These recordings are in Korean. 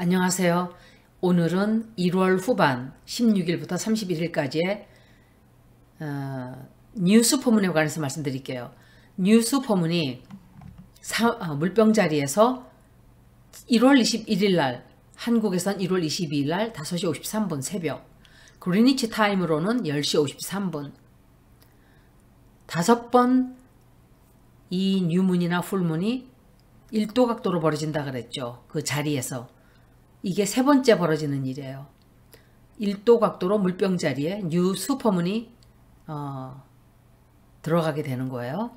안녕하세요. 오늘은 1월 후반 16일부터 31일까지의 뉴스 포문에 관해서 말씀드릴게요. 뉴스 포문이 물병자리에서 1월 21일 날, 한국에선 1월 22일 날 5시 53분 새벽, 그리니치 타임으로는 10시 53분, 5번 이 뉴문이나 풀문이 1도 각도로 벌어진다 그랬죠. 그 자리에서. 이게 세 번째 벌어지는 일이에요. 1도 각도로 물병 자리에 뉴 슈퍼문이 들어가게 되는 거예요.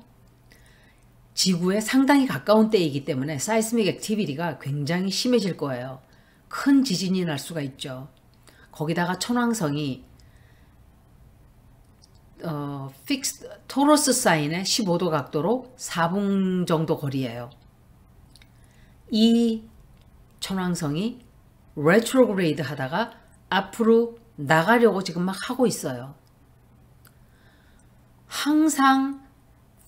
지구에 상당히 가까운 때이기 때문에 사이스믹 액티비티가 굉장히 심해질 거예요. 큰 지진이 날 수가 있죠. 거기다가 천왕성이 토러스 사인의 15도 각도로 4분 정도 거리예요. 이 천왕성이 레트로그레이드 하다가 앞으로 나가려고 지금 막 하고 있어요. 항상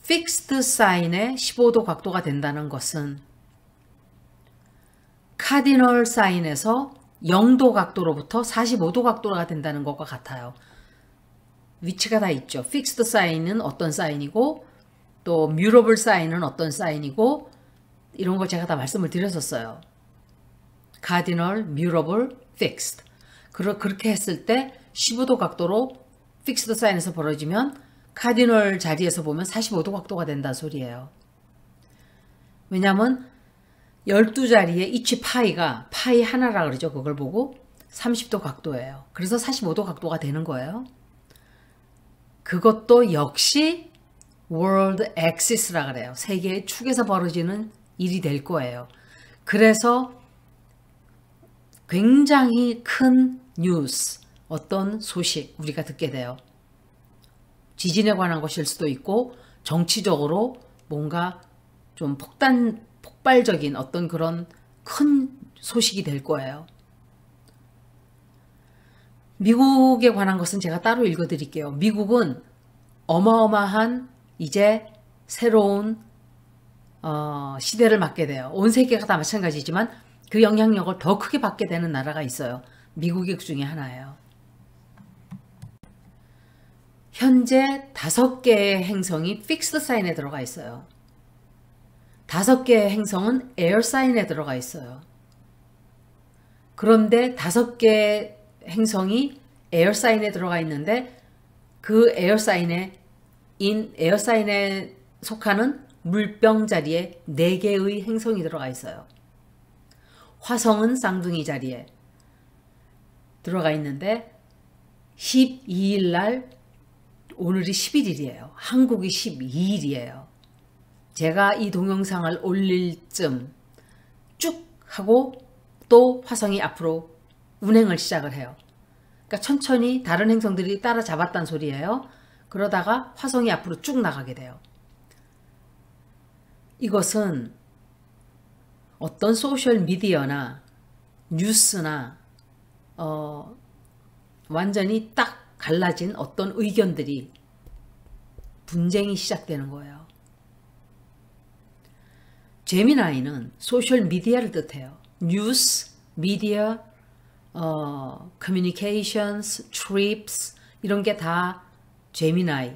픽스드 사인의 15도 각도가 된다는 것은 카디널 사인에서 0도 각도로부터 45도 각도가 된다는 것과 같아요. 위치가 다 있죠. 픽스드 사인은 어떤 사인이고 또 뮤러블 사인은 어떤 사인이고 이런 걸 제가 다 말씀을 드렸었어요. 카디널, 뮤러블, 픽스드. 그렇게 했을 때 15도 각도로 픽스드 사인에서 벌어지면 카디널 자리에서 보면 45도 각도가 된다 소리예요. 왜냐하면 12자리의 이치 파이가 파이 하나라 그러죠. 그걸 보고 30도 각도예요. 그래서 45도 각도가 되는 거예요. 그것도 역시 월드 엑시스라 그래요. 세계의 축에서 벌어지는 일이 될 거예요. 그래서 굉장히 큰 뉴스, 어떤 소식 우리가 듣게 돼요. 지진에 관한 것일 수도 있고 정치적으로 뭔가 좀 폭발적인 어떤 그런 큰 소식이 될 거예요. 미국에 관한 것은 제가 따로 읽어드릴게요. 미국은 어마어마한 이제 새로운 시대를 맞게 돼요. 온 세계가 다 마찬가지지만 그 영향력을 더 크게 받게 되는 나라가 있어요. 미국이 그 중에 하나예요. 현재 5개의 행성이 픽스드 사인에 들어가 있어요. 5개의 행성은 에어 사인에 들어가 있어요. 그런데 5개의 행성이 에어 사인에 들어가 있는데 그 에어 사인에 속하는 물병 자리에 4개의 행성이 들어가 있어요. 화성은 쌍둥이 자리에 들어가 있는데 12일 날, 오늘이 11일이에요. 한국이 12일이에요. 제가 이 동영상을 올릴 쯤 쭉 하고 또 화성이 앞으로 운행을 시작을 해요. 그러니까 천천히 다른 행성들이 따라잡았다는 소리예요. 그러다가 화성이 앞으로 쭉 나가게 돼요. 이것은 어떤 소셜 미디어나 뉴스나 완전히 딱 갈라진 어떤 의견들이 분쟁이 시작되는 거예요. 제미나이는 소셜 미디어를 뜻해요. 뉴스, 미디어, 커뮤니케이션스, 트립스 이런 게 다 제미나이,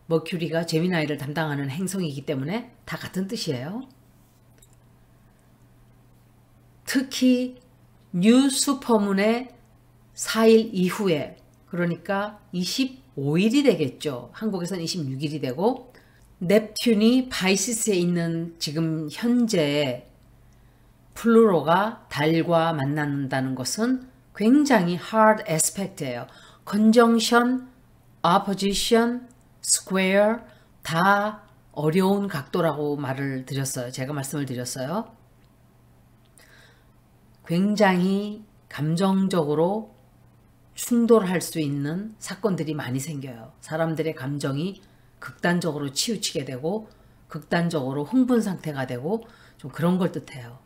머큐리가 제미나이를 담당하는 행성이기 때문에 다 같은 뜻이에요. 특히 뉴 슈퍼문의 4일 이후에, 그러니까 25일이 되겠죠. 한국에서는 26일이 되고, 넵튠이 바이시스에 있는 지금 현재 플루로가 달과 만난다는 것은 굉장히 hard aspect예요. conjunction, opposition, square 다 어려운 각도라고 말을 드렸어요. 제가 말씀을 드렸어요. 굉장히 감정적으로 충돌할 수 있는 사건들이 많이 생겨요. 사람들의 감정이 극단적으로 치우치게 되고 극단적으로 흥분 상태가 되고 좀 그런 걸 뜻해요.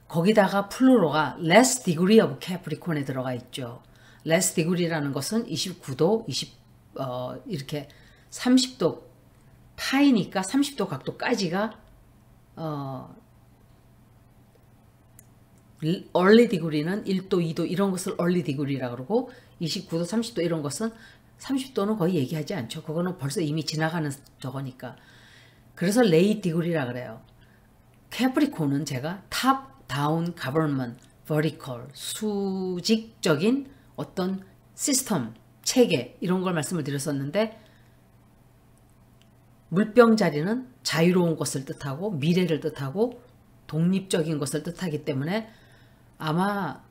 거기다가 플루로가 less degree of Capricorn에 들어가 있죠. less degree라는 것은 29도, 이렇게 30도 파이니까 30도 각도까지가 early degree는 1도, 2도 이런 것을 early degree라고 그러고 29도, 30도 이런 것은 30도는 거의 얘기하지 않죠. 그거는 벌써 이미 지나가는 저거니까. 그래서 late degree라 그래요. 캐프리콘은 제가 top down government, vertical, 수직적인 어떤 시스템, 체계 이런 걸 말씀을 드렸었는데 물병자리는 자유로운 것을 뜻하고 미래를 뜻하고 독립적인 것을 뜻하기 때문에 아마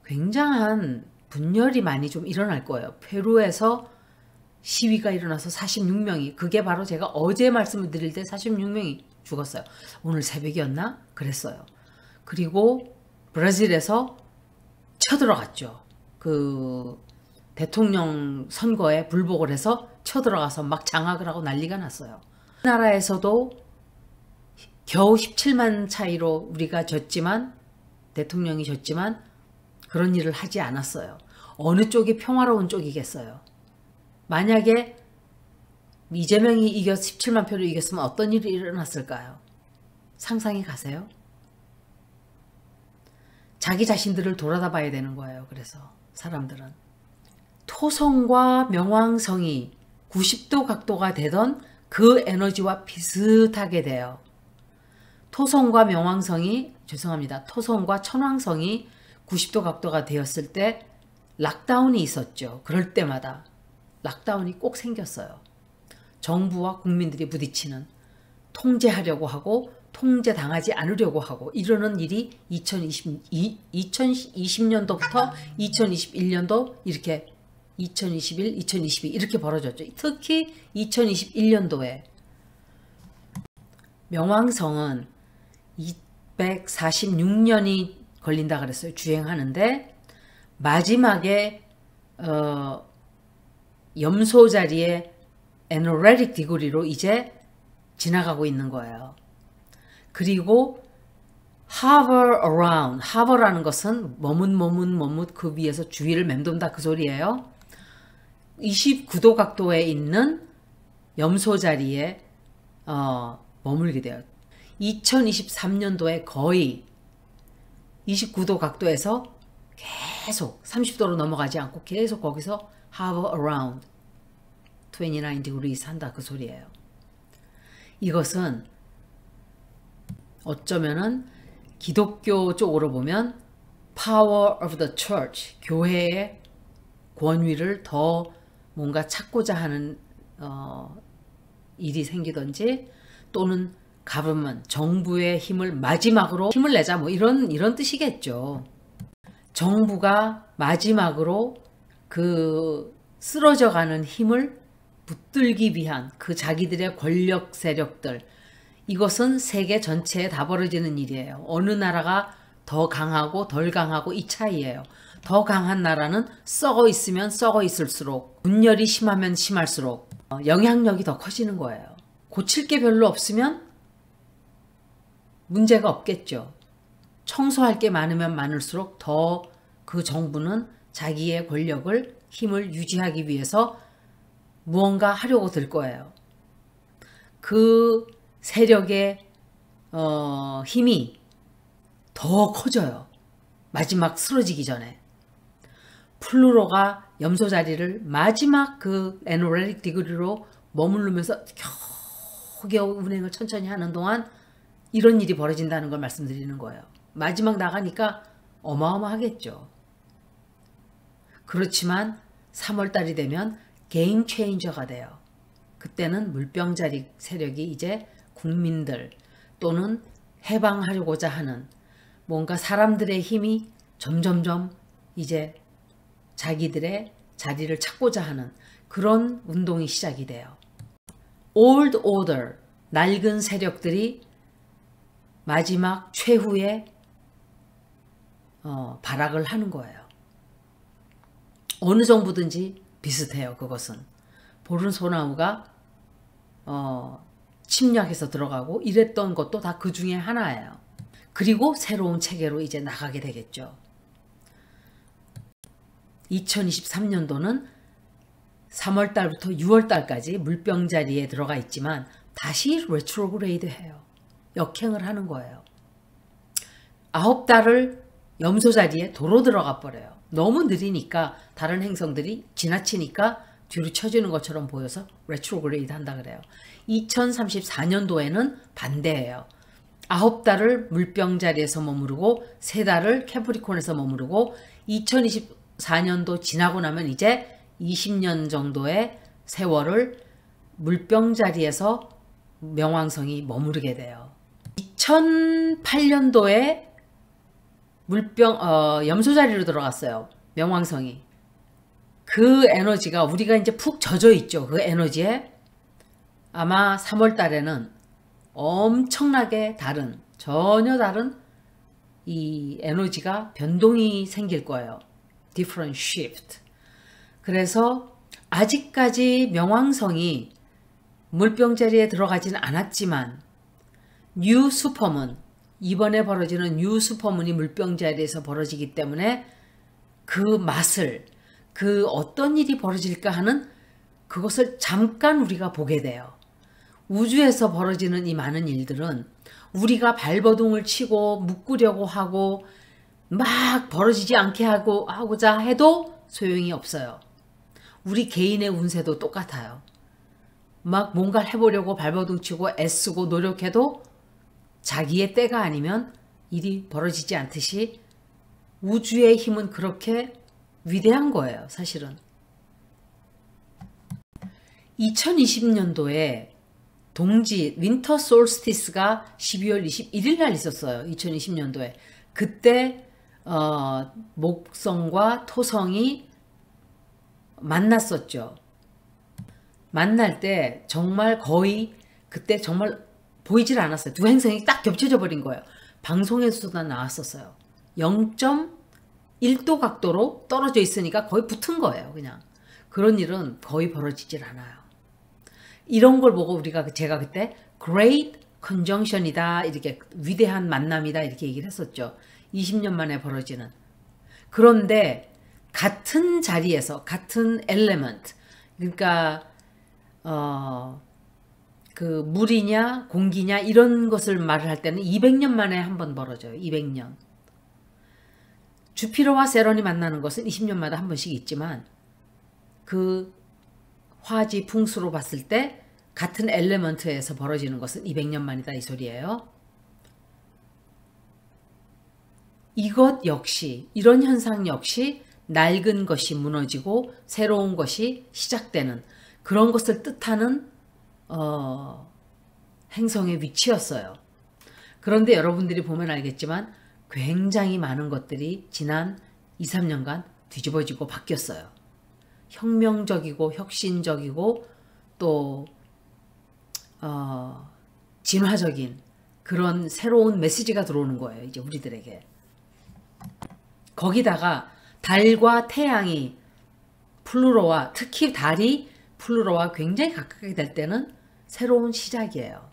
굉장한 분열이 많이 좀 일어날 거예요. 페루에서 시위가 일어나서 46명이 그게 바로 제가 어제 말씀을 드릴 때 46명이 죽었어요. 오늘 새벽이었나? 그랬어요. 그리고 브라질에서 쳐들어갔죠. 그 대통령 선거에 불복을 해서 쳐들어가서 막 장악을 하고 난리가 났어요. 나라에서도 겨우 17만 차이로 우리가 졌지만 대통령이 졌지만 그런 일을 하지 않았어요. 어느 쪽이 평화로운 쪽이겠어요. 만약에 이재명이 이겨 17만 표를 이겼으면 어떤 일이 일어났을까요? 상상이 가세요? 자기 자신들을 돌아다 봐야 되는 거예요. 그래서 사람들은 토성과 명왕성이 90도 각도가 되던 그 에너지와 비슷하게 돼요. 토성과 명왕성이 토성과 천왕성이 90도 각도가 되었을 때 락다운이 있었죠. 그럴 때마다 락다운이 꼭 생겼어요. 정부와 국민들이 부딪히는 통제하려고 하고 통제당하지 않으려고 하고 이러는 일이 2020년도부터 2021년도 이렇게 2021, 2022 이렇게 벌어졌죠. 특히 2021년도에 명왕성은 246년이 걸린다 그랬어요. 주행하는데 마지막에 염소 자리에 에너레틱 디그리로 이제 지나가고 있는 거예요. 그리고 hover around, hover라는 것은 머뭇 그 위에서 주위를 맴돈다 그 소리예요. 29도 각도에 있는 염소 자리에 머물게 돼요. 2023년도에 거의 29도 각도에서 계속 30도로 넘어가지 않고 계속 거기서 hover around 29 degrees 한다 그 소리예요. 이것은 어쩌면은 기독교 쪽으로 보면 power of the church, 교회의 권위를 더 뭔가 찾고자 하는 일이 생기든지 또는 government, 정부의 힘을 마지막으로 힘을 내자 뭐 이런 뜻이겠죠. 정부가 마지막으로 그 쓰러져가는 힘을 붙들기 위한 그 자기들의 권력 세력들, 이것은 세계 전체에 다 벌어지는 일이에요. 어느 나라가 더 강하고 덜 강하고 이 차이예요. 더 강한 나라는 썩어 있으면 썩어 있을수록, 분열이 심하면 심할수록 영향력이 더 커지는 거예요. 고칠 게 별로 없으면 문제가 없겠죠. 청소할 게 많으면 많을수록 더 그 정부는 자기의 권력을, 힘을 유지하기 위해서 무언가 하려고 들 거예요. 그 세력의 힘이 더 커져요. 마지막 쓰러지기 전에. 플루로가 염소 자리를 마지막 그 에너레틱 디그리로 머무르면서 겨우겨우 운행을 천천히 하는 동안 이런 일이 벌어진다는 걸 말씀드리는 거예요. 마지막 나가니까 어마어마하겠죠. 그렇지만 3월달이 되면 게임 체인저가 돼요. 그때는 물병자리 세력이 이제 국민들 또는 해방하려고자 하는 뭔가 사람들의 힘이 점점점 이제 자기들의 자리를 찾고자 하는 그런 운동이 시작이 돼요. Old Order, 낡은 세력들이 마지막 최후의 발악을 하는 거예요. 어느 정부든지 비슷해요. 그것은 보른 소나무가 침략해서 들어가고 이랬던 것도 다 그 중에 하나예요. 그리고 새로운 체계로 이제 나가게 되겠죠. 2023년도는 3월달부터 6월달까지 물병자리에 들어가 있지만 다시 레트로그레이드 해요. 역행을 하는 거예요. 9달을 염소 자리에 도로 들어가 버려요. 너무 느리니까 다른 행성들이 지나치니까 뒤로 쳐지는 것처럼 보여서 레트로그레이드 한다 그래요. 2034년도에는 반대예요. 9달을 물병 자리에서 머무르고 3달을 캐프리콘에서 머무르고 2024년도 지나고 나면 이제 20년 정도의 세월을 물병 자리에서 명왕성이 머무르게 돼요. 2008년도에 염소 자리로 들어갔어요. 명왕성이. 그 에너지가 우리가 이제 푹 젖어 있죠. 그 에너지에 아마 3월 달에는 엄청나게 전혀 다른 이 에너지가 변동이 생길 거예요. Different shift. 그래서 아직까지 명왕성이 물병 자리에 들어가지는 않았지만 뉴 슈퍼문, 이번에 벌어지는 뉴 슈퍼문이 물병 자리에서 벌어지기 때문에 그 맛을, 그 어떤 일이 벌어질까 하는 그것을 잠깐 우리가 보게 돼요. 우주에서 벌어지는 이 많은 일들은 우리가 발버둥을 치고 묶으려고 하고 막 벌어지지 않게 하고자 해도 소용이 없어요. 우리 개인의 운세도 똑같아요. 막 뭔가를 해보려고 발버둥 치고 애쓰고 노력해도 자기의 때가 아니면 일이 벌어지지 않듯이 우주의 힘은 그렇게 위대한 거예요, 사실은. 2020년도에 동지 윈터 솔스티스가 12월 21일 날 있었어요. 2020년도에. 그때 목성과 토성이 만났었죠. 만날 때 정말 거의 그때 정말 보이질 않았어요. 두 행성이 딱 겹쳐져 버린 거예요. 방송에서도 나왔었어요. 0.1도 각도로 떨어져 있으니까 거의 붙은 거예요. 그냥. 그런 일은 거의 벌어지질 않아요. 이런 걸 보고 제가 그때 Great Conjunction이다, 이렇게 위대한 만남이다 이렇게 얘기를 했었죠. 20년 만에 벌어지는. 그런데 같은 자리에서 같은 element, 그러니까 그 물이냐 공기냐 이런 것을 말을 할 때는 200년 만에 한 번 벌어져요. 200년. 주피터와 세론이 만나는 것은 20년마다 한 번씩 있지만 그 화지 풍수로 봤을 때 같은 엘레먼트에서 벌어지는 것은 200년 만이다 이 소리예요. 이것 역시, 이런 현상 역시 낡은 것이 무너지고 새로운 것이 시작되는 그런 것을 뜻하는 행성의 위치였어요. 그런데 여러분들이 보면 알겠지만 굉장히 많은 것들이 지난 2, 3년간 뒤집어지고 바뀌었어요. 혁명적이고 혁신적이고 또 진화적인 그런 새로운 메시지가 들어오는 거예요. 이제 우리들에게. 거기다가 달과 태양이 플루토와 특히 달이 플루토와 굉장히 가깝게 될 때는 새로운 시작이에요.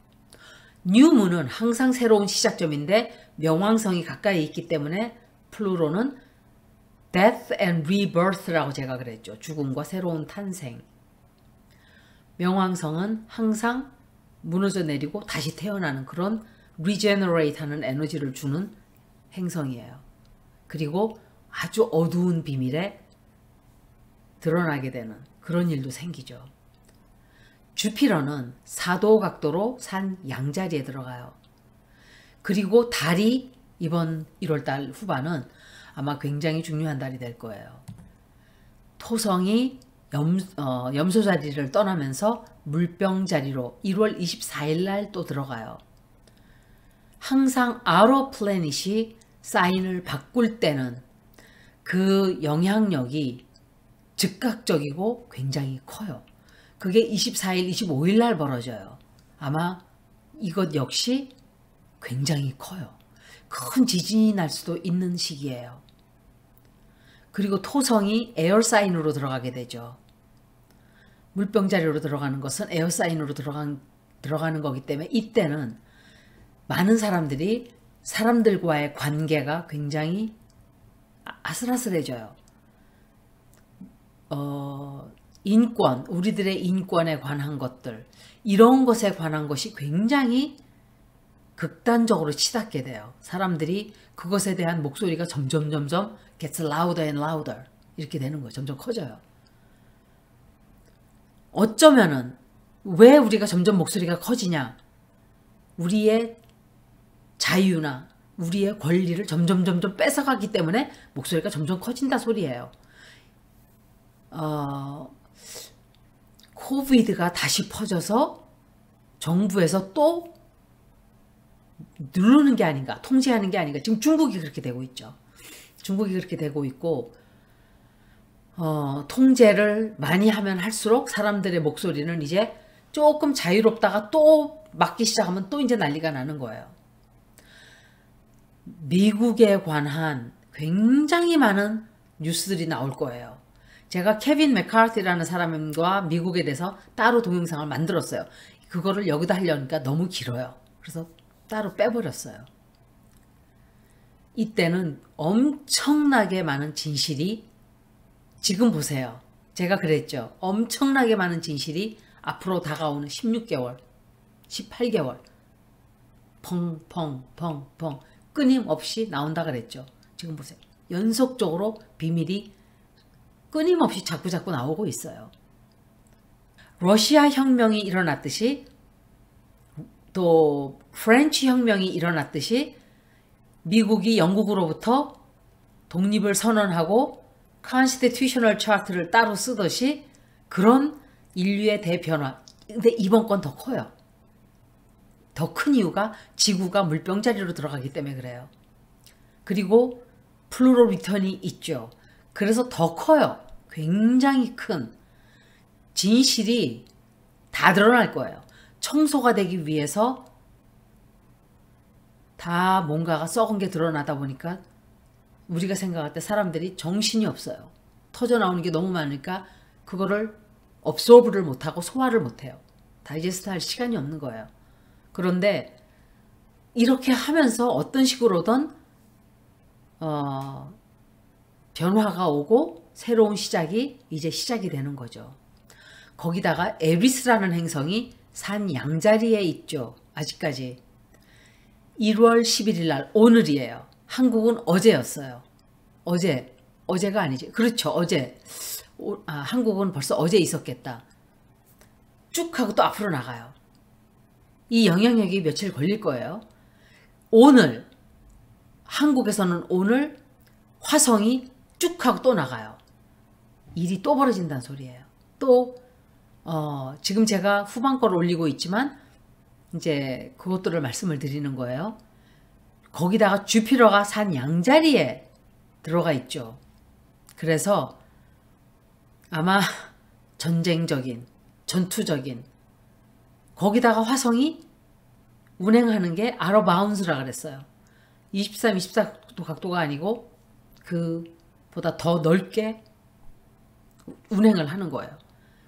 뉴문은 항상 새로운 시작점인데 명왕성이 가까이 있기 때문에 플루토는 Death and Rebirth라고 제가 그랬죠. 죽음과 새로운 탄생. 명왕성은 항상 무너져 내리고 다시 태어나는 그런 regenerate 하는 에너지를 주는 행성이에요. 그리고 아주 어두운 비밀에 드러나게 되는 그런 일도 생기죠. 주피터는 4도 각도로 산 양자리에 들어가요. 그리고 달이 이번 1월달 후반은 아마 굉장히 중요한 달이 될 거예요. 토성이 염소 자리를 떠나면서 물병 자리로 1월 24일 날 또 들어가요. 항상 아로 플래닛이 사인을 바꿀 때는 그 영향력이 즉각적이고 굉장히 커요. 그게 24일, 25일 날 벌어져요. 아마 이것 역시 굉장히 커요. 큰 지진이 날 수도 있는 시기예요. 그리고 토성이 에어 사인으로 들어가게 되죠. 물병 자리로 들어가는 것은 에어 사인으로 들어가는 거기 때문에 이때는 많은 사람들이 사람들과의 관계가 굉장히 아슬아슬해져요. 인권, 우리들의 인권에 관한 것들, 이런 것에 관한 것이 굉장히 극단적으로 치닫게 돼요. 사람들이 그것에 대한 목소리가 점점 gets louder and louder 이렇게 되는 거예요. 점점 커져요. 어쩌면은 왜 우리가 점점 목소리가 커지냐? 우리의 자유나 우리의 권리를 점점 뺏어가기 때문에 목소리가 점점 커진다 소리예요. 코비드가 다시 퍼져서 정부에서 또 누르는 게 아닌가, 통제하는 게 아닌가. 지금 중국이 그렇게 되고 있죠. 중국이 그렇게 되고 있고 통제를 많이 하면 할수록 사람들의 목소리는 이제 조금 자유롭다가 또 막기 시작하면 또 이제 난리가 나는 거예요. 미국에 관한 굉장히 많은 뉴스들이 나올 거예요. 제가 케빈 맥카티라는 사람과 미국에 대해서 따로 동영상을 만들었어요. 그거를 여기다 하려니까 너무 길어요. 그래서 따로 빼버렸어요. 이때는 엄청나게 많은 진실이, 지금 보세요. 제가 그랬죠. 엄청나게 많은 진실이 앞으로 다가오는 16개월, 18개월 펑펑 끊임없이 나온다 그랬죠. 지금 보세요. 연속적으로 비밀이 끊임없이 자꾸 나오고 있어요. 러시아 혁명이 일어났듯이 또 프렌치 혁명이 일어났듯이 미국이 영국으로부터 독립을 선언하고 Constitutional Charter를 따로 쓰듯이 그런 인류의 대변화. 근데 이번 건 더 커요. 더 큰 이유가 지구가 물병자리로 들어가기 때문에 그래요. 그리고 플루로 리턴이 있죠. 그래서 더 커요. 굉장히 큰 진실이 다 드러날 거예요. 청소가 되기 위해서 다 뭔가가 썩은 게 드러나다 보니까 우리가 생각할 때 사람들이 정신이 없어요. 터져나오는 게 너무 많으니까 그거를 업소브를 못하고 소화를 못해요. 다이제스트 할 시간이 없는 거예요. 그런데 이렇게 하면서 어떤 식으로든 변화가 오고 새로운 시작이 이제 시작이 되는 거죠. 거기다가 에리스라는 행성이 산 양자리에 있죠. 아직까지. 1월 11일 날 오늘이에요. 한국은 어제였어요. 어제가 아니지. 그렇죠. 어제. 한국은 벌써 어제 있었겠다. 쭉 하고 또 앞으로 나가요. 이 영향력이 며칠 걸릴 거예요. 오늘 한국에서는 오늘 화성이 쭉 하고 또 나가요. 일이 또 벌어진다는 소리예요. 또 지금 제가 후반 거를 올리고 있지만 이제 그것들을 말씀을 드리는 거예요. 거기다가 주피터가 산 양자리에 들어가 있죠. 그래서 아마 전쟁적인, 전투적인, 거기다가 화성이 운행하는 게 아웃바운스라 그랬어요. 23, 24도 각도가 아니고 그보다 더 넓게 운행을 하는 거예요.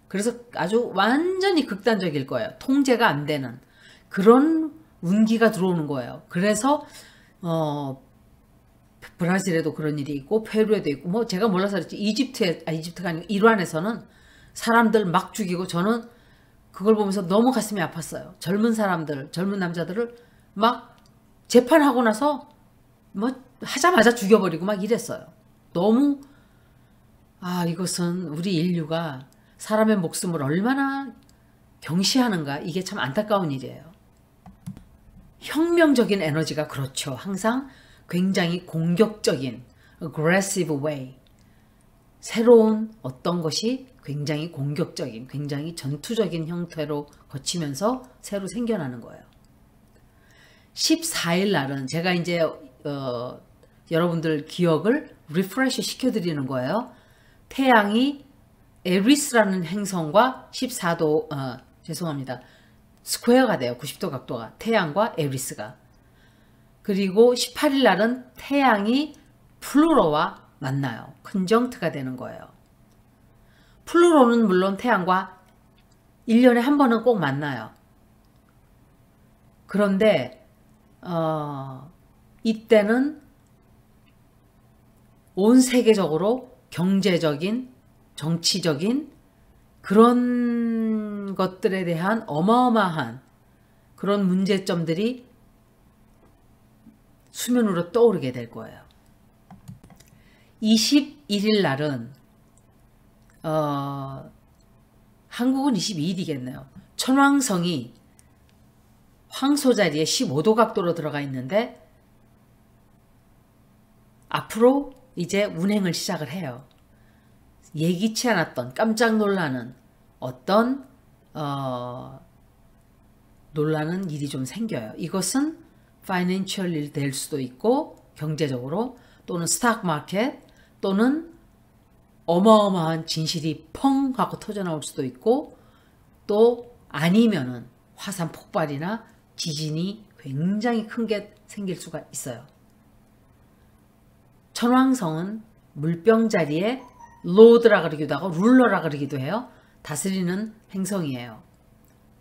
그래서 아주 완전히 극단적일 거예요. 통제가 안 되는 그런 운기가 들어오는 거예요. 그래서 브라질에도 그런 일이 있고 페루에도 있고 뭐 제가 몰라서 그랬지 이집트가 아니고 이란에서는 사람들 막 죽이고 저는 그걸 보면서 너무 가슴이 아팠어요. 젊은 사람들, 젊은 남자들을 막 재판하고 나서 뭐 하자마자 죽여버리고 막 이랬어요. 너무 이것은 우리 인류가 사람의 목숨을 얼마나 경시하는가, 이게 참 안타까운 일이에요. 혁명적인 에너지가 그렇죠. 항상 굉장히 공격적인 aggressive way, 새로운 어떤 것이 굉장히 공격적인, 굉장히 전투적인 형태로 거치면서 새로 생겨나는 거예요. 14일 날은 제가 이제 여러분들 기억을 리프레시 시켜드리는 거예요. 태양이 에리스라는 행성과 14도 죄송합니다. 스퀘어가 돼요. 90도 각도가. 태양과 에리스가. 그리고 18일 날은 태양이 플루로와 만나요. 컨정트가 되는 거예요. 플루로는 물론 태양과 1년에 한 번은 꼭 만나요. 그런데 이때는 온 세계적으로 경제적인, 정치적인 그런 것들에 대한 어마어마한 그런 문제점들이 수면 위로 떠오르게 될 거예요. 21일 날은 한국은 22일이겠네요. 천왕성이 황소 자리에 15도 각도로 들어가 있는데 앞으로 이제 운행을 시작을 해요. 예기치 않았던 깜짝 놀라는 어떤 놀라는 일이 좀 생겨요. 이것은 파이낸셜 일 될 수도 있고 경제적으로 또는 스탁 마켓 또는 어마어마한 진실이 펑 하고 터져나올 수도 있고 또 아니면은 화산 폭발이나 지진이 굉장히 큰 게 생길 수가 있어요. 천왕성은 물병 자리에 로드라 그러기도 하고 룰러라 그러기도 해요. 다스리는 행성이에요.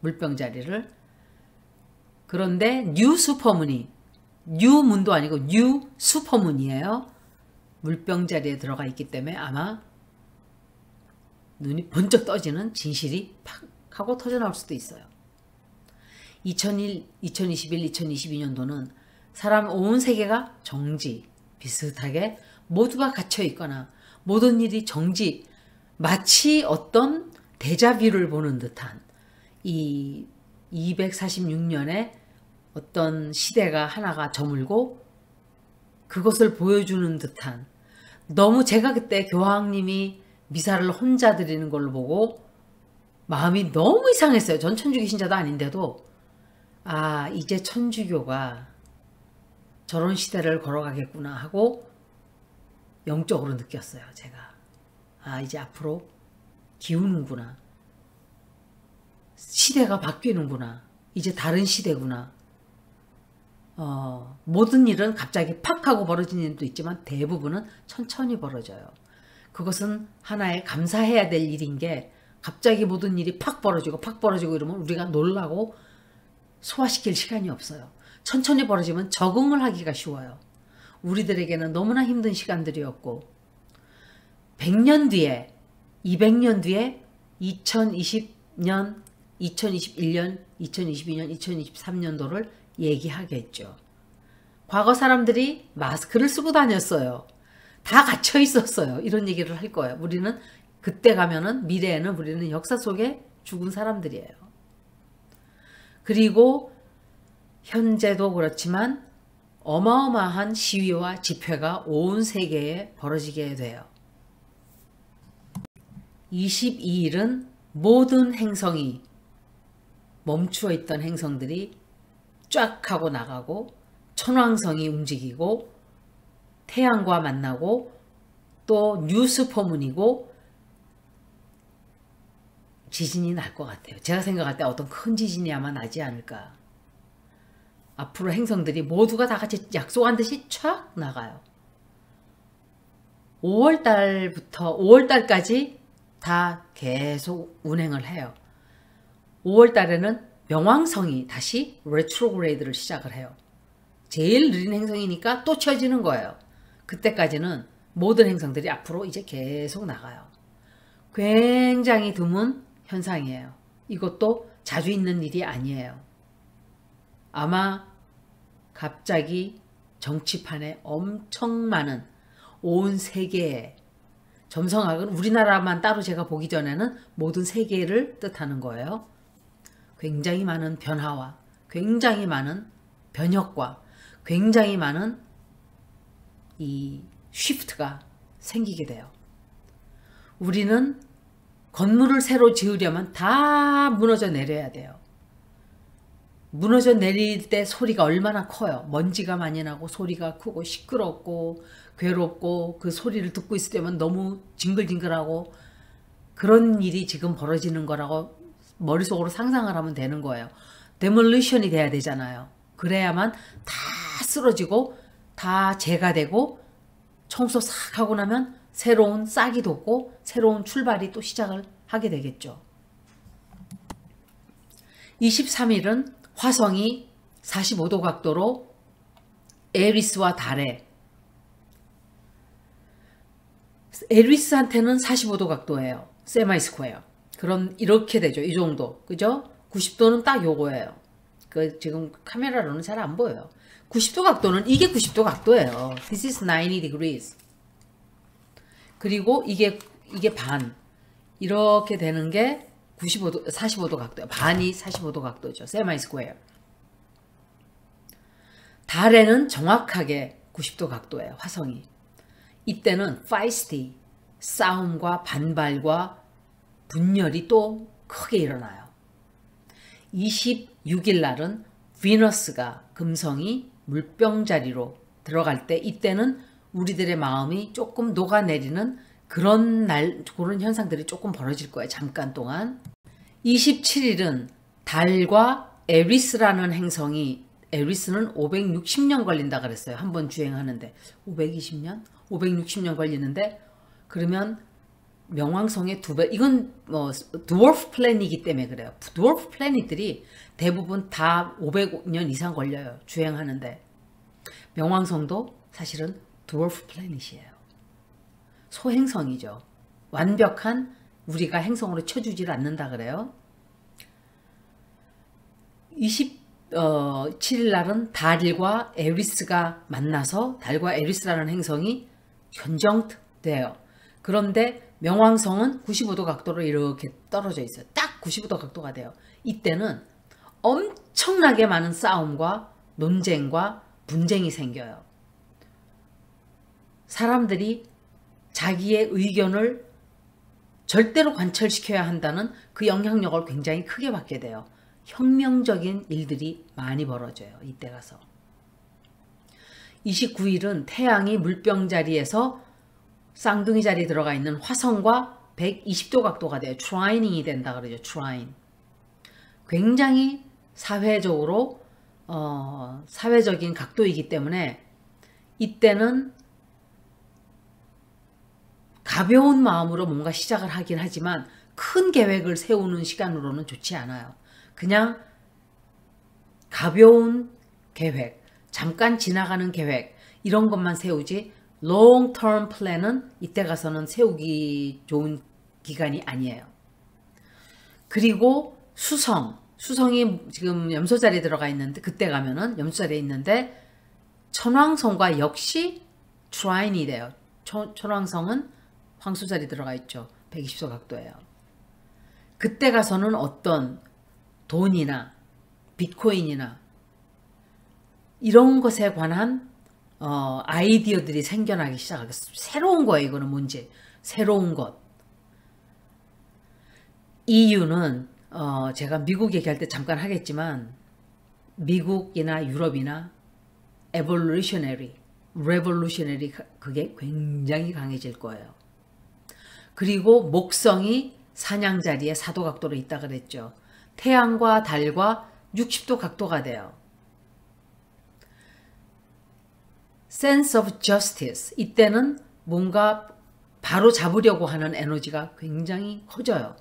물병 자리를. 그런데 뉴 슈퍼문이 뉴 문도 아니고 뉴 슈퍼문이에요. 물병 자리에 들어가 있기 때문에 아마 눈이 번쩍 떠지는 진실이 팍 하고 터져나올 수도 있어요. 2021, 2022년도는 사람 온 세계가 정지, 비슷하게 모두가 갇혀 있거나 모든 일이 정지, 마치 어떤 데자뷰를 보는 듯한 이 246년에 어떤 시대가 하나가 저물고 그것을 보여주는 듯한 너무 제가 그때 교황님이 미사를 혼자 드리는 걸로 보고 마음이 너무 이상했어요. 전 천주교 신자도 아닌데도 아 이제 천주교가 저런 시대를 걸어가겠구나 하고 영적으로 느꼈어요. 제가 아 이제 앞으로 기우는구나. 시대가 바뀌는구나. 이제 다른 시대구나. 모든 일은 갑자기 팍 하고 벌어지는 일도 있지만 대부분은 천천히 벌어져요. 그것은 하나의 감사해야 될 일인 게 갑자기 모든 일이 팍 벌어지고 이러면 우리가 놀라고 소화시킬 시간이 없어요. 천천히 벌어지면 적응을 하기가 쉬워요. 우리들에게는 너무나 힘든 시간들이었고 100년 뒤에 200년 뒤에 2020년 2021년 2022년 2023년도를 얘기하겠죠. 과거 사람들이 마스크를 쓰고 다녔어요. 다 갇혀 있었어요. 이런 얘기를 할 거예요. 우리는 그때 가면은 미래에는 우리는 역사 속에 죽은 사람들이에요. 그리고 현재도 그렇지만 어마어마한 시위와 집회가 온 세계에 벌어지게 돼요. 22일은 모든 행성이 멈추어 있던 행성들이 쫙 하고 나가고 천왕성이 움직이고 태양과 만나고 또 뉴스포문이고 지진이 날 것 같아요. 제가 생각할 때 어떤 큰 지진이 아마 나지 않을까. 앞으로 행성들이 모두가 다 같이 약속한 듯이 촥 나가요. 5월달까지 다 계속 운행을 해요. 5월달에는 명왕성이 다시 레트로그레이드를 시작을 해요. 제일 느린 행성이니까 또 쳐지는 거예요. 그때까지는 모든 행성들이 앞으로 이제 계속 나가요. 굉장히 드문 현상이에요. 이것도 자주 있는 일이 아니에요. 아마 갑자기 정치판에 엄청 많은 온 세계에 점성학은 우리나라만 따로 제가 보기 전에는 모든 세계를 뜻하는 거예요. 굉장히 많은 변화와 굉장히 많은 변혁과 굉장히 많은 이 쉬프트가 생기게 돼요. 우리는 건물을 새로 지으려면 다 무너져 내려야 돼요. 무너져 내릴 때 소리가 얼마나 커요. 먼지가 많이 나고 소리가 크고 시끄럽고 괴롭고 그 소리를 듣고 있을 때면 너무 징글징글하고 그런 일이 지금 벌어지는 거라고 머릿속으로 상상을 하면 되는 거예요. 데몰리션이 돼야 되잖아요. 그래야만 다 쓰러지고 다 재가 되고 청소 싹 하고 나면 새로운 싹이 돋고 새로운 출발이 또 시작을 하게 되겠죠. 23일은 화성이 45도 각도로 에리스와 달에 에리스한테는 45도 각도예요. 세마이스퀘어. 그럼 이렇게 되죠. 이 정도. 그죠? 90도는 딱 요거예요. 그 지금 카메라로는 잘 안 보여요. 90도 각도는 이게 90도 각도예요. This is 90 degrees. 그리고 이게 반. 이렇게 되는 게 95도, 45도 각도예요. 반이 45도 각도죠. 세마이 스퀘어. 달에는 정확하게 90도 각도예요. 화성이. 이때는 feisty, 싸움과 반발과 분열이 또 크게 일어나요. 26일 날은 비너스가 금성이 물병자리로 들어갈 때 이때는 우리들의 마음이 조금 녹아내리는 그런 현상들이 조금 벌어질 거예요. 잠깐 동안. 27일은 달과 에리스라는 행성이, 에리스는 560년 걸린다 그랬어요. 한번 주행하는데 520년? 560년 걸리는데, 그러면 명왕성의 2배, 이건 뭐 드워프 플래닛이기 때문에 그래요. 드워프 플래닛들이 대부분 다 500년 이상 걸려요. 주행하는데. 명왕성도 사실은 드워프 플래닛이에요. 소행성이죠. 완벽한 우리가 행성으로 쳐주질 않는다 그래요. 27일 날은 달과 에리스가 만나서 달과 에리스라는 행성이 conjunct 돼요. 그런데 명왕성은 95도 각도로 이렇게 떨어져 있어요. 딱 95도 각도가 돼요. 이때는 엄청나게 많은 싸움과 논쟁과 분쟁이 생겨요. 사람들이 자기의 의견을 절대로 관철시켜야 한다는 그 영향력을 굉장히 크게 받게 돼요. 혁명적인 일들이 많이 벌어져요. 이때 가서. 29일은 태양이 물병 자리에서 쌍둥이 자리에 들어가 있는 화성과 120도 각도가 돼요. 트라이닝이 된다 그러죠. 트라인. 굉장히 사회적으로 사회적인 각도이기 때문에 이때는 가벼운 마음으로 뭔가 시작을 하긴 하지만 큰 계획을 세우는 시간으로는 좋지 않아요. 그냥 가벼운 계획, 잠깐 지나가는 계획, 이런 것만 세우지 long term plan은 이때 가서는 세우기 좋은 기간이 아니에요. 그리고 수성이 지금 염소자리에 들어가 있는데, 그때 가면은 염소자리에 있는데 천왕성과 역시 트라인이 돼요. 천왕성은 황소자리 들어가 있죠. 120도 각도예요. 그때 가서는 어떤 돈이나 비트코인이나 이런 것에 관한 아이디어들이 생겨나기 시작하겠어요. 새로운 거예요. 이거는 뭔지. 새로운 것. EU는 제가 미국 얘기할 때 잠깐 하겠지만 미국이나 유럽이나 revolutionary 그게 굉장히 강해질 거예요. 그리고 목성이 사냥자리에 4도 각도로 있다 그랬죠. 태양과 달과 60도 각도가 돼요. sense of justice. 이때는 뭔가 바로 잡으려고 하는 에너지가 굉장히 커져요.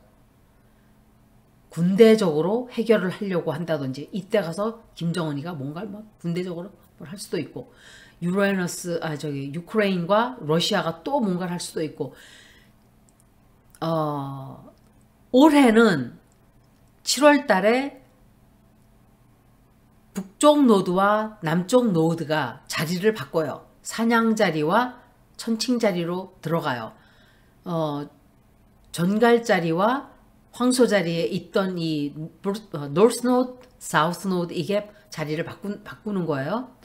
군대적으로 해결을 하려고 한다든지, 이때 가서 김정은이가 뭔가를 막 군대적으로 뭘 할 수도 있고, 유크레인과 러시아가 또 뭔가를 할 수도 있고, 올해는 7월 달에 북쪽 노드와 남쪽 노드가 자리를 바꿔요. 사냥자리와 천칭자리로 들어가요. 전갈자리와 황소자리에 있던 이 노스 노드, 사우스 노드, 이게 자리를 바꾸는 거예요.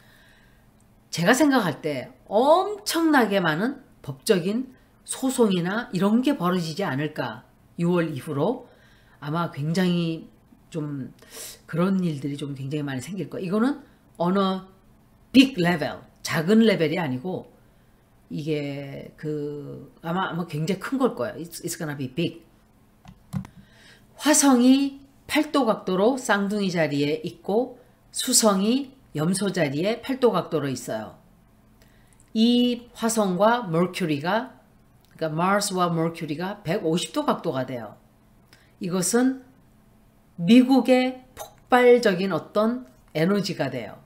제가 생각할 때 엄청나게 많은 법적인 소송이나 이런 게 벌어지지 않을까. 6월 이후로 아마 굉장히 좀 그런 일들이 좀 굉장히 많이 생길 거예요. 이거는 어느 빅 레벨, 작은 레벨이 아니고 이게 아마 굉장히 큰 걸 거예요. It's gonna be big. 화성이 8도 각도로 쌍둥이 자리에 있고 수성이 염소 자리에 8도 각도로 있어요. 이 화성과 머큐리가, 그러니까 마스와 머큐리가 150도 각도가 돼요. 이것은 미국의 폭발적인 어떤 에너지가 돼요.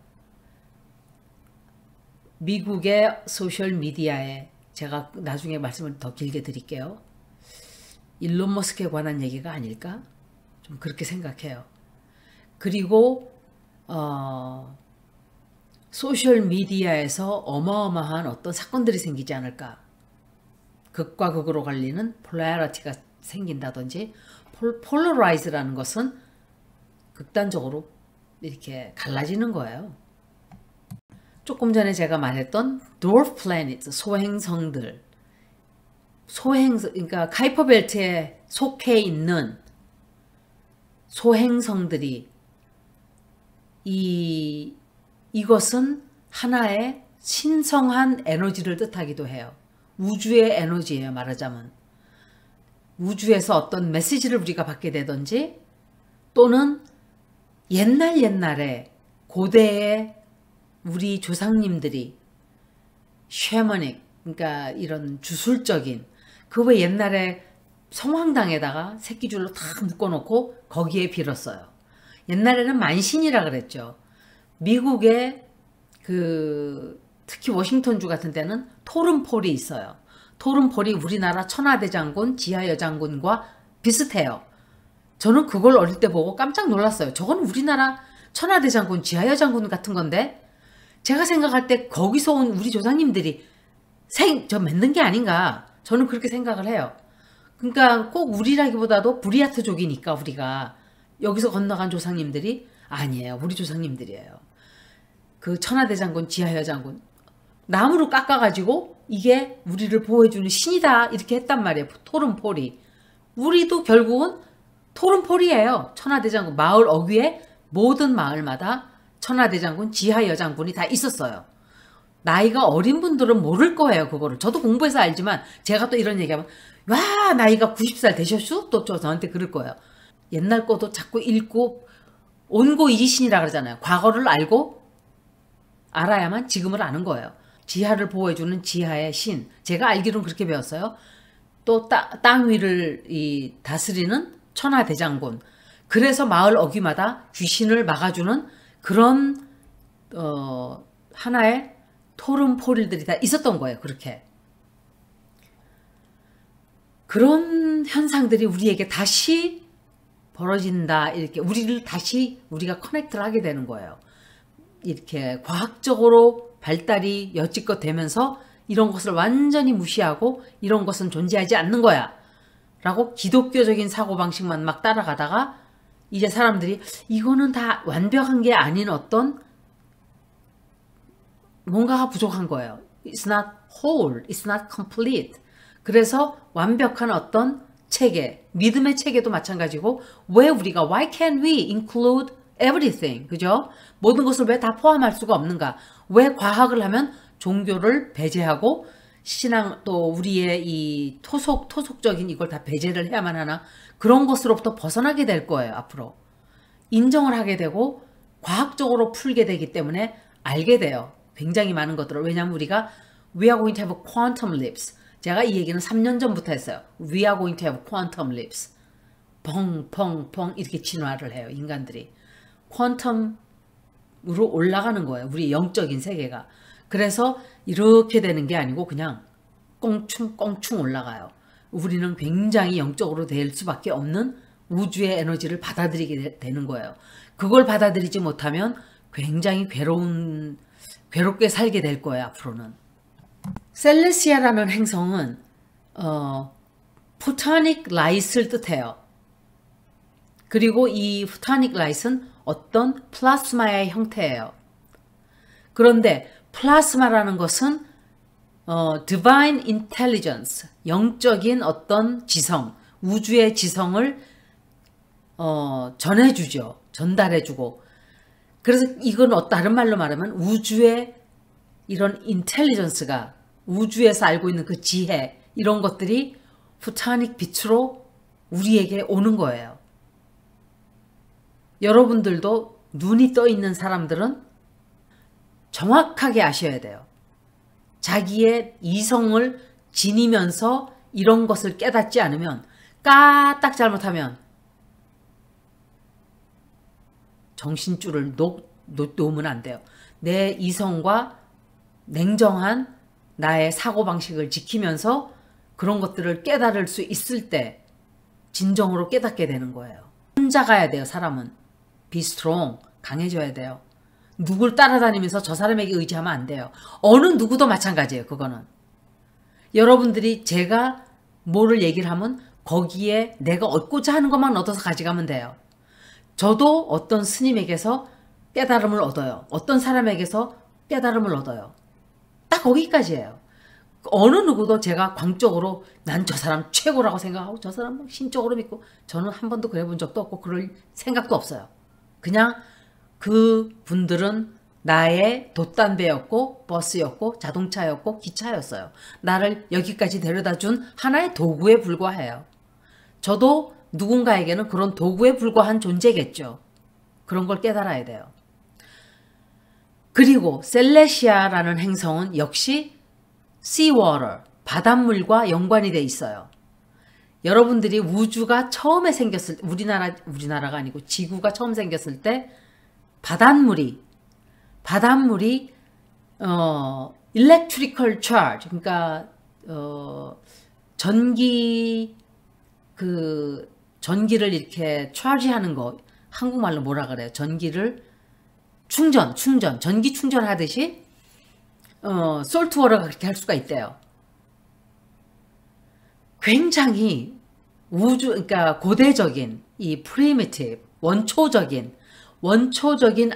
미국의 소셜 미디어에, 제가 나중에 말씀을 더 길게 드릴게요. 일론 머스크에 관한 얘기가 아닐까? 좀 그렇게 생각해요. 그리고 소셜 미디어에서 어마어마한 어떤 사건들이 생기지 않을까. 극과 극으로 갈리는 폴라리티가 생긴다든지, 폴러라이즈라는 것은 극단적으로 이렇게 갈라지는 거예요. 조금 전에 제가 말했던 dwarf planets, 소행성들, 그러니까 카이퍼 벨트에 속해 있는 소행성들이 이것은 하나의 신성한 에너지를 뜻하기도 해요. 우주의 에너지예요, 말하자면. 우주에서 어떤 메시지를 우리가 받게 되든지, 또는 옛날에 고대의 우리 조상님들이 쉐머닉, 그러니까 이런 주술적인, 그 왜 옛날에 성황당에다가 새끼줄로 다 묶어놓고 거기에 빌었어요. 옛날에는 만신이라 그랬죠. 미국의 특히 워싱턴주 같은 데는 토른폴이 있어요. 토른폴이 우리나라 천하대장군, 지하여장군과 비슷해요. 저는 그걸 어릴 때 보고 깜짝 놀랐어요. 저건 우리나라 천하대장군, 지하여장군 같은 건데, 제가 생각할 때 거기서 온 우리 조상님들이 맺는 게 아닌가. 저는 그렇게 생각을 해요. 그러니까 꼭 우리라기보다도 브리아트족이니까 우리가 여기서 건너간 조상님들이 아니에요. 우리 조상님들이에요. 그 천하대장군, 지하여장군 나무로 깎아가지고 이게 우리를 보호해주는 신이다 이렇게 했단 말이에요. 토른폴이. 우리도 결국은 토른폴이에요. 천하대장군 마을 어귀에 모든 마을마다 천하대장군, 지하여장군이 다 있었어요. 나이가 어린 분들은 모를 거예요. 그거를. 저도 공부해서 알지만 제가 또 이런 얘기하면 와 나이가 90살 되셨슈? 또 저한테 그럴 거예요. 옛날 거도 자꾸 읽고 온고이지신이라 그러잖아요. 과거를 알고 알아야만 지금을 아는 거예요. 지하를 보호해주는 지하의 신. 제가 알기로는 그렇게 배웠어요. 또 땅 위를 다스리는 천하대장군. 그래서 마을 어귀마다 귀신을 막아주는 그런 하나의 토른폴들이 다 있었던 거예요. 그렇게. 그런 현상들이 우리에게 다시 벌어진다. 이렇게 우리가 커넥트를 하게 되는 거예요. 이렇게 과학적으로 발달이 여지껏 되면서 이런 것을 완전히 무시하고 이런 것은 존재하지 않는 거야. 라고 기독교적인 사고방식만 막 따라가다가 이제 사람들이 이거는 다 완벽한 게 아닌 어떤 뭔가가 부족한 거예요. It's not whole, it's not complete. 그래서 완벽한 어떤 체계, 믿음의 체계도 마찬가지고 왜 우리가 why can't we include everything, 그죠? 모든 것을 왜 다 포함할 수가 없는가? 왜 과학을 하면 종교를 배제하고 신앙 또 우리의 이 토속적인 이걸 다 배제를 해야만 하나? 그런 것으로부터 벗어나게 될 거예요, 앞으로. 인정을 하게 되고 과학적으로 풀게 되기 때문에 알게 돼요. 굉장히 많은 것들을. 왜냐하면 우리가 we are going to have quantum leaps. 제가 이 얘기는 3년 전부터 했어요. We are going to have quantum leaps. 펑펑펑 이렇게 진화를 해요. 인간들이. 퀀텀으로 올라가는 거예요. 우리 영적인 세계가. 그래서 이렇게 되는 게 아니고 그냥 꽁충꽁충 올라가요. 우리는 굉장히 영적으로 될 수밖에 없는 우주의 에너지를 받아들이게 되는 거예요. 그걸 받아들이지 못하면 굉장히 괴롭게 살게 될 거예요. 앞으로는. 셀레시아라는 행성은 포타닉 라이트를 뜻해요. 그리고 이 포타닉 라이트는 어떤 플라스마의 형태예요. 그런데 플라스마라는 것은 divine intelligence, 영적인 어떤 지성, 우주의 지성을 전해주죠. 전달해주고. 그래서 이건 다른 말로 말하면 우주의 이런 인텔리전스가 우주에서 알고 있는 그 지혜 이런 것들이 포타닉 빛으로 우리에게 오는 거예요. 여러분들도 눈이 떠 있는 사람들은 정확하게 아셔야 돼요. 자기의 이성을 지니면서 이런 것을 깨닫지 않으면 까딱 잘못하면 정신줄을 놓으면 안 돼요. 내 이성과 냉정한 나의 사고방식을 지키면서 그런 것들을 깨달을 수 있을 때 진정으로 깨닫게 되는 거예요. 혼자 가야 돼요. 사람은. Be strong. 강해져야 돼요. 누굴 따라다니면서 저 사람에게 의지하면 안 돼요. 어느 누구도 마찬가지예요. 그거는. 여러분들이 제가 뭐를 얘기를 하면 거기에 내가 얻고자 하는 것만 얻어서 가져가면 돼요. 저도 어떤 스님에게서 깨달음을 얻어요. 어떤 사람에게서 깨달음을 얻어요. 딱 거기까지예요. 어느 누구도 제가 광적으로 난 저 사람 최고라고 생각하고 저 사람 신적으로 믿고 저는 한 번도 그래 본 적도 없고 그럴 생각도 없어요. 그냥 그 분들은 나의 돛담배였고 버스였고 자동차였고 기차였어요. 나를 여기까지 데려다 준 하나의 도구에 불과해요. 저도 누군가에게는 그런 도구에 불과한 존재겠죠. 그런 걸 깨달아야 돼요. 그리고 셀레시아라는 행성은 역시 seawater, 바닷물과 연관이 돼 있어요. 여러분들이 우주가 처음에 생겼을 때, 우리나라가 아니고 지구가 처음 생겼을 때 바닷물이 electrical charge, 그러니까 전기를 이렇게 charge하는 거, 한국말로 뭐라 그래요? 전기를 전기 충전하듯이 솔트워터가 그렇게 할 수가 있대요. 굉장히 그러니까 고대적인 이 primitive, 원초적인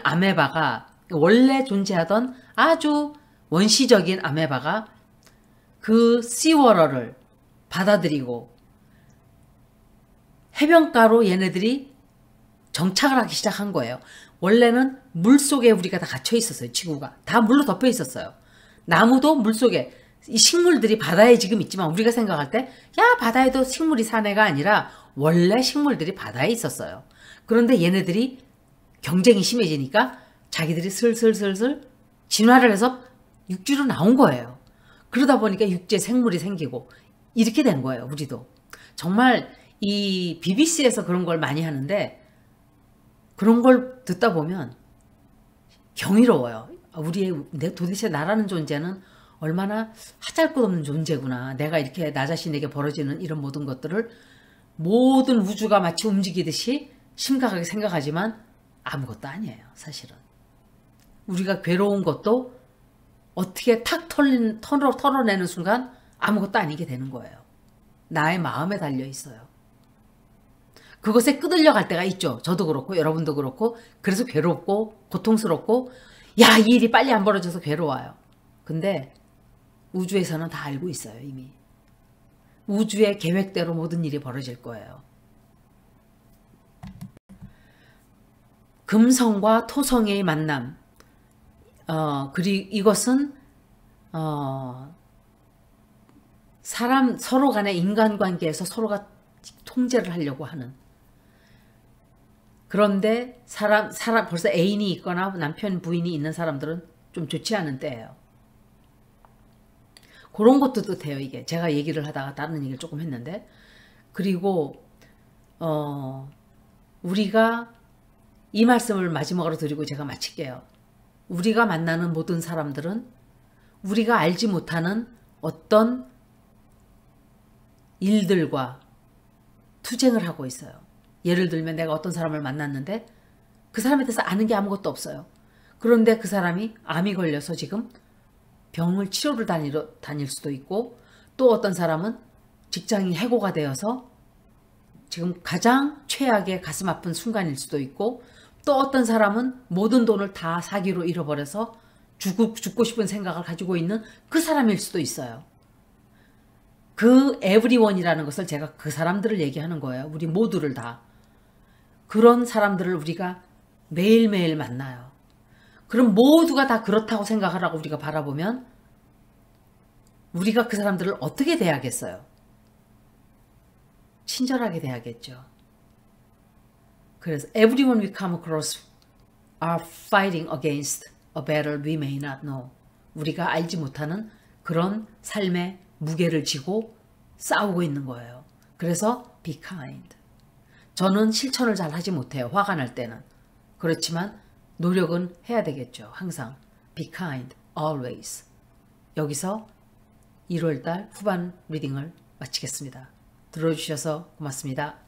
아메바가 원래 존재하던 아주 원시적인 아메바가 그 씨워터를 받아들이고 해변가로 얘네들이 정착을 하기 시작한 거예요. 원래는 물속에 우리가 다 갇혀 있었어요. 지구가 다 물로 덮여 있었어요. 나무도 물속에, 이 식물들이 바다에 지금 있지만 우리가 생각할 때 야 바다에도 식물이 산 애가 아니라 원래 식물들이 바다에 있었어요. 그런데 얘네들이 경쟁이 심해지니까 자기들이 슬슬 진화를 해서 육지로 나온 거예요. 그러다 보니까 육지에 생물이 생기고 이렇게 된 거예요. 우리도. 정말 이 BBC에서 그런 걸 많이 하는데 그런 걸 듣다 보면 경이로워요. 도대체 나라는 존재는 얼마나 하잘것없는 존재구나. 내가 이렇게 나 자신에게 벌어지는 이런 모든 것들을 모든 우주가 마치 움직이듯이 심각하게 생각하지만 아무것도 아니에요. 사실은. 우리가 괴로운 것도 어떻게 탁 털어내는 순간 아무것도 아니게 되는 거예요. 나의 마음에 달려 있어요. 그것에 끄들려 갈 때가 있죠. 저도 그렇고 여러분도 그렇고. 그래서 괴롭고 고통스럽고 야, 이 일이 빨리 안 벌어져서 괴로워요. 근데 우주에서는 다 알고 있어요. 이미. 우주의 계획대로 모든 일이 벌어질 거예요. 금성과 토성의 만남. 그리고 이것은 서로 간의 인간관계에서 서로가 통제를 하려고 하는. 그런데 벌써 애인이 있거나 남편 부인이 있는 사람들은 좀 좋지 않은 때예요. 그런 것도 뜻해요. 이게 제가 얘기를 하다가 다른 얘기를 조금 했는데. 그리고 우리가 이 말씀을 마지막으로 드리고 제가 마칠게요. 우리가 만나는 모든 사람들은 우리가 알지 못하는 어떤 일들과 투쟁을 하고 있어요. 예를 들면 내가 어떤 사람을 만났는데 그 사람에 대해서 아는 게 아무것도 없어요. 그런데 그 사람이 암이 걸려서 지금 병을 치료를 다닐 수도 있고, 또 어떤 사람은 직장이 해고가 되어서 지금 가장 최악의 가슴 아픈 순간일 수도 있고, 또 어떤 사람은 모든 돈을 다 사기로 잃어버려서 죽고 싶은 생각을 가지고 있는 그 사람일 수도 있어요. 그 everyone이라는 것을 제가 그 사람들을 얘기하는 거예요. 우리 모두를 다. 그런 사람들을 우리가 매일매일 만나요. 그럼 모두가 다 그렇다고 생각을 하고 우리가 바라보면 우리가 그 사람들을 어떻게 대하겠어요? 친절하게 대하겠죠. 그래서 everyone we come across are fighting against a battle we may not know. 우리가 알지 못하는 그런 삶의 무게를 지고 싸우고 있는 거예요. 그래서 be kind. 저는 실천을 잘 하지 못해요. 화가 날 때는. 그렇지만 노력은 해야 되겠죠. 항상 be kind, always. 여기서 1월달 후반 리딩을 마치겠습니다. 들어주셔서 고맙습니다.